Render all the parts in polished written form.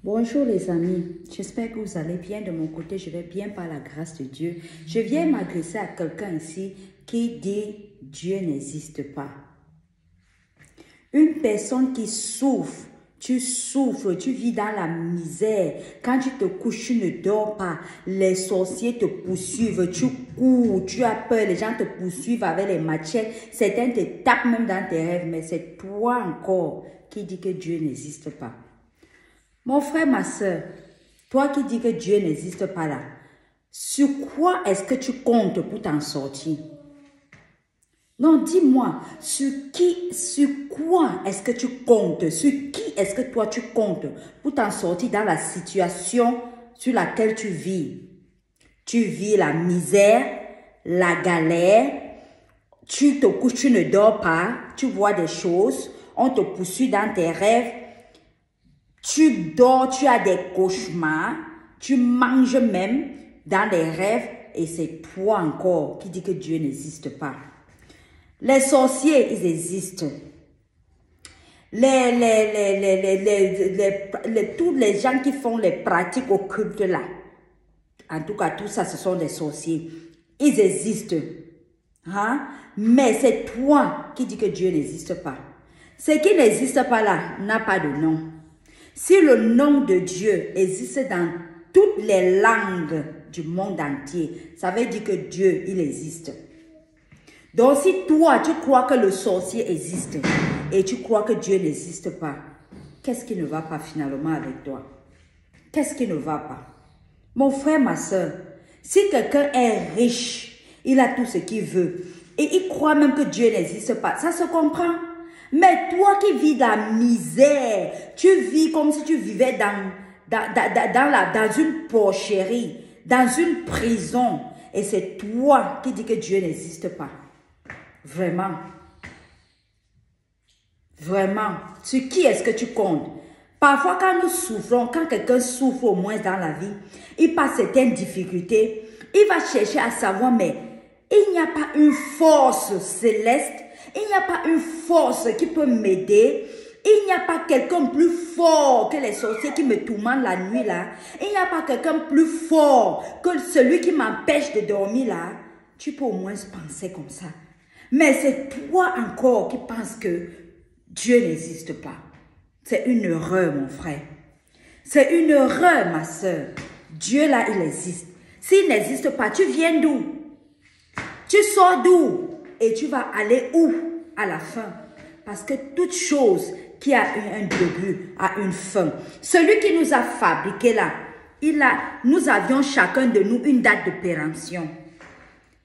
Bonjour les amis, j'espère que vous allez bien. De mon côté, je vais bien par la grâce de Dieu. Je viens m'adresser à quelqu'un ici qui dit Dieu n'existe pas. Une personne qui souffre, tu souffres, tu vis dans la misère. Quand tu te couches, tu ne dors pas. Les sorciers te poursuivent, tu cours, tu as peur, les gens te poursuivent avec les machettes. Certains te tapent même dans tes rêves, mais c'est toi encore qui dis que Dieu n'existe pas. Mon frère, ma soeur, toi qui dis que Dieu n'existe pas là, sur quoi est-ce que tu comptes pour t'en sortir? Non, dis-moi, sur quoi est-ce que tu comptes? Sur qui est-ce que toi tu comptes pour t'en sortir dans la situation sur laquelle tu vis? Tu vis la misère, la galère, tu te couches, tu ne dors pas, tu vois des choses, on te poursuit dans tes rêves. Tu dors, tu as des cauchemars, tu manges même dans des rêves et c'est toi encore qui dis que Dieu n'existe pas. Les sorciers, ils existent. Tous les gens qui font les pratiques occultes là, en tout cas tout ça, ce sont des sorciers. Ils existent. Hein? Mais c'est toi qui dis que Dieu n'existe pas. Ce qui n'existe pas là n'a pas de nom. Si le nom de Dieu existe dans toutes les langues du monde entier, ça veut dire que Dieu, il existe. Donc si toi, tu crois que le sorcier existe et tu crois que Dieu n'existe pas, qu'est-ce qui ne va pas finalement avec toi? Qu'est-ce qui ne va pas? Mon frère, ma soeur, si quelqu'un est riche, il a tout ce qu'il veut et il croit même que Dieu n'existe pas, ça se comprend. Mais toi qui vis dans la misère, tu vis comme si tu vivais dans une porcherie, dans une prison. Et c'est toi qui dis que Dieu n'existe pas. Vraiment. Vraiment. Sur qui est-ce que tu comptes? Parfois quand nous souffrons, quand quelqu'un souffre au moins dans la vie, il passe certaines difficultés, il va chercher à savoir, mais il n'y a pas une force céleste. Il n'y a pas une force qui peut m'aider. Il n'y a pas quelqu'un plus fort que les sorciers qui me tourmentent la nuit là. Il n'y a pas quelqu'un plus fort que celui qui m'empêche de dormir là. Tu peux au moins penser comme ça. Mais c'est toi encore qui penses que Dieu n'existe pas. C'est une erreur, mon frère. C'est une erreur, ma soeur. Dieu là, il existe. S'il n'existe pas, tu viens d'où? Tu sors d'où? Et tu vas aller où à la fin? Parce que toute chose qui a un début a une fin. Celui qui nous a fabriqués là, nous avions chacun de nous une date de péremption.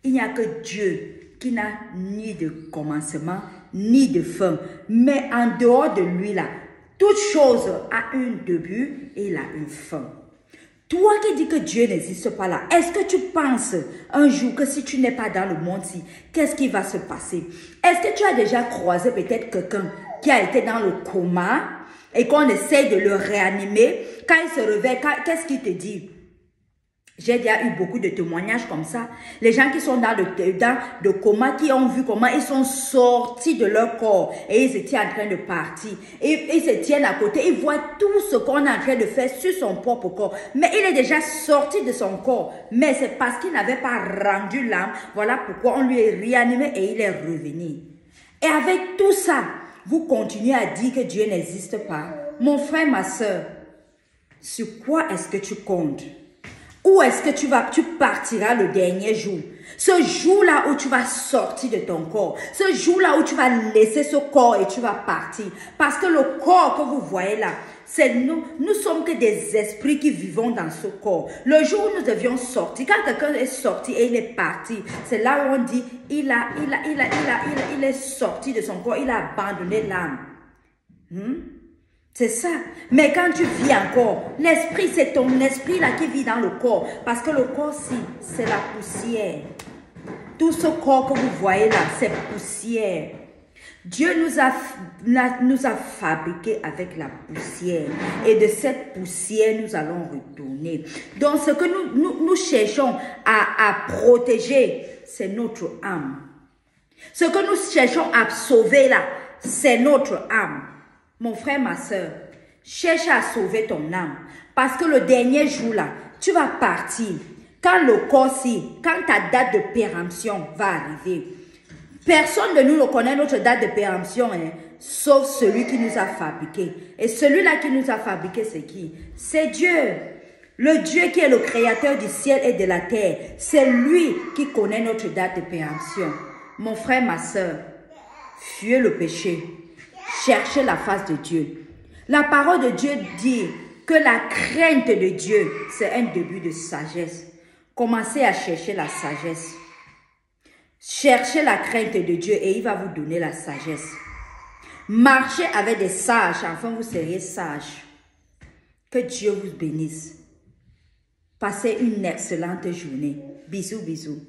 Il n'y a que Dieu qui n'a ni de commencement, ni de fin. Mais en dehors de lui là, toute chose a un début et il a une fin. Toi qui dis que Dieu n'existe pas là, est-ce que tu penses un jour que si tu n'es pas dans le monde-ci, qu'est-ce qui va se passer? Est-ce que tu as déjà croisé peut-être quelqu'un qui a été dans le coma et qu'on essaye de le réanimer? Quand il se réveille, qu'est-ce qu'il te dit? J'ai déjà eu beaucoup de témoignages comme ça. Les gens qui sont dans le coma, qui ont vu comment ils sont sortis de leur corps et ils étaient en train de partir. Et ils se tiennent à côté, ils voient tout ce qu'on est en train de faire sur son propre corps. Mais il est déjà sorti de son corps. Mais c'est parce qu'il n'avait pas rendu l'âme. Voilà pourquoi on lui est réanimé et il est revenu. Et avec tout ça, vous continuez à dire que Dieu n'existe pas. Mon frère, ma soeur, sur quoi est-ce que tu comptes? Où est-ce que tu partiras le dernier jour? Ce jour-là où tu vas sortir de ton corps. Ce jour-là où tu vas laisser ce corps et tu vas partir. Parce que le corps que vous voyez là, c'est nous. Nous sommes que des esprits qui vivons dans ce corps. Le jour où nous devions sortir, quand quelqu'un est sorti et il est parti, c'est là où on dit, il est sorti de son corps, il a abandonné l'âme. C'est ça. Mais quand tu vis encore, l'esprit, c'est ton esprit là qui vit dans le corps. Parce que le corps, c'est la poussière. Tout ce corps que vous voyez là, c'est poussière. Dieu nous a fabriqués avec la poussière. Et de cette poussière, nous allons retourner. Donc, ce que nous cherchons à protéger, c'est notre âme. Ce que nous cherchons à sauver là, c'est notre âme. Mon frère, ma soeur, Cherche à sauver ton âme. Parce que le dernier jour là, tu vas partir. Quand le corps, quand ta date de péremption va arriver. Personne de nous ne connaît notre date de péremption, hein, sauf celui qui nous a fabriqués. Et celui-là qui nous a fabriqués, c'est qui? C'est Dieu. Le Dieu qui est le créateur du ciel et de la terre. C'est lui qui connaît notre date de péremption. Mon frère, ma soeur, fuyez le péché. Cherchez la face de Dieu. La parole de Dieu dit que la crainte de Dieu, c'est un début de sagesse. Commencez à chercher la sagesse. Cherchez la crainte de Dieu et il va vous donner la sagesse. Marchez avec des sages, enfin vous serez sages. Que Dieu vous bénisse. Passez une excellente journée. Bisous, bisous.